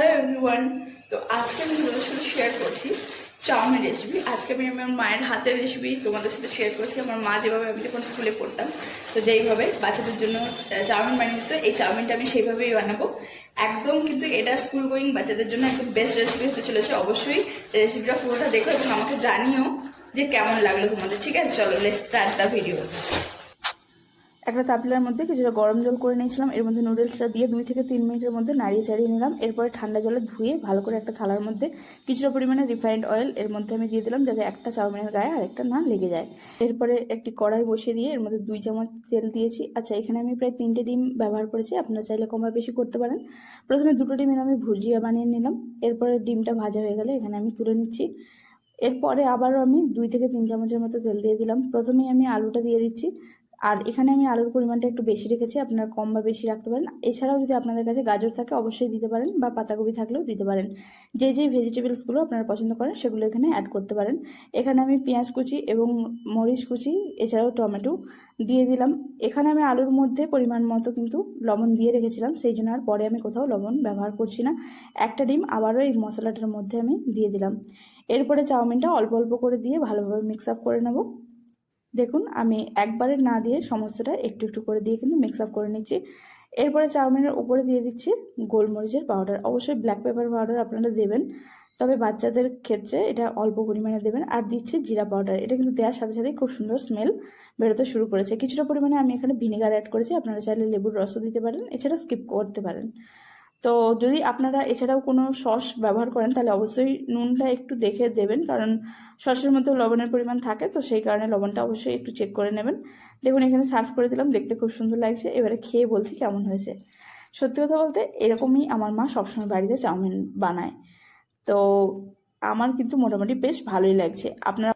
Hello everyone. তো আজকে আমি তোমাদের সাথে শেয়ার করছি চাউমিন রেসিপি। আজকে আমি আমার মায়ের হাতের রেসিপি তোমাদের সাথে শেয়ার করছি। আমার মা যেভাবে আমি যখন স্কুলে পড়তাম তো যেইভাবে বাচ্চাদের জন্য চাউমিন বানিয়ে দিত, এই চাউমিনটা আমি সেইভাবেই বানাবো একদম। কিন্তু এটা স্কুল গোয়িং বাচ্চাদের জন্য একদম বেস্ট রেসিপি হতে চলেছে। অবশ্যই রেসিপিটা পুরোটা দেখো এবং আমাকে জানিও যে কেমন লাগলো তোমাদের। ঠিক আছে, চলো লেটস স্টার্ট দ্য ভিডিও। একটা তাপলার মধ্যে কিছুটা গরম জল করে নিয়েছিলাম। এর মধ্যে নুডলসটা দিয়ে 2 থেকে 3 মিনিটের মধ্যে নাড়িয়ে চাড়িয়ে নিলাম। এরপরে ঠান্ডা জলে ধুয়ে ভালো করে একটা থালার মধ্যে কিছুটা পরিমাণে রিফাইন্ড অয়েল এর মধ্যে আমি দিয়ে দিলাম, যাতে একটা চাউমিনের গায়ে আর একটা না লেগে যায়। এরপরে একটি কড়াই বসিয়ে দিয়ে এর মধ্যে 2 চামচ তেল দিয়েছি। আচ্ছা, এখানে আমি প্রায় 3টে ডিম ব্যবহার করেছি, আপনারা চাইলে কম বা বেশি করতে পারেন। প্রথমে 2টো ডিমের আমি ভুজিয়া বানিয়ে নিলাম। এরপরে ডিমটা ভাজা হয়ে গেলে এখানে আমি তুলে নিচ্ছি। এরপরে আবারও আমি 2 থেকে 3 চামচের মতো তেল দিয়ে দিলাম। প্রথমেই আমি আলুটা দিয়ে দিচ্ছি। আর এখানে আমি আলুর পরিমাণটা একটু বেশি রেখেছি, আপনারা কম বা বেশি রাখতে পারেন। এছাড়াও যদি আপনাদের কাছে গাজর থাকে অবশ্যই দিতে পারেন, বা পাতাকপি থাকলেও দিতে পারেন। যে ভেজিটেবলসগুলো আপনারা পছন্দ করেন সেগুলো এখানে অ্যাড করতে পারেন। এখানে আমি পেঁয়াজ কুচি এবং মরিচ কুচি এছাড়াও টমেটো দিয়ে দিলাম। এখানে আমি আলুর মধ্যে পরিমাণ মতো কিন্তু লবণ দিয়ে রেখেছিলাম, সেই জন্য আর পরে আমি কোথাও লবণ ব্যবহার করছি না। একটা ডিম আবারও এই মশলাটার মধ্যে আমি দিয়ে দিলাম। এরপরে চাউমিনটা অল্প অল্প করে দিয়ে ভালোভাবে মিক্স আপ করে নেব। দেখুন, আমি একবারে না দিয়ে সমস্তটা একটু একটু করে দিয়ে কিন্তু মিক্স আপ করে নিচ্ছি। এরপরে চাউমিনের উপরে দিয়ে দিচ্ছি গোলমরিচের পাউডার। অবশ্যই ব্ল্যাক পেপার পাউডার আপনারা দেবেন, তবে বাচ্চাদের ক্ষেত্রে এটা অল্প পরিমাণে দেবেন। আর দিচ্ছি জিরা পাউডার। এটা কিন্তু দেওয়ার সাথে সাথে খুব সুন্দর স্মেল বেরোতে শুরু করেছে। কিছুটা পরিমাণে আমি এখানে ভিনেগার অ্যাড করেছি, আপনারা চাইলে লেবুর রসও দিতে পারেন, এছাড়া স্কিপ করতে পারেন। তো যদি আপনারা এছাড়াও কোনো সস ব্যবহার করেন তাহলে অবশ্যই নুনটা একটু দেখে দেবেন, কারণ সসের মধ্যে লবণের পরিমাণ থাকে, তো সেই কারণে লবণটা অবশ্যই একটু চেক করে নেবেন। দেখুন, এখানে সার্ভ করে দিলাম, দেখতে খুব সুন্দর লাগছে। এবারে খেয়ে বলছি কেমন হয়েছে। সত্যি কথা বলতে এরকমই আমার মা সবসময় বাড়িতে চাউমিন বানায়, তো আমার কিন্তু মোটামুটি বেশ ভালোই লাগছে। আপনারা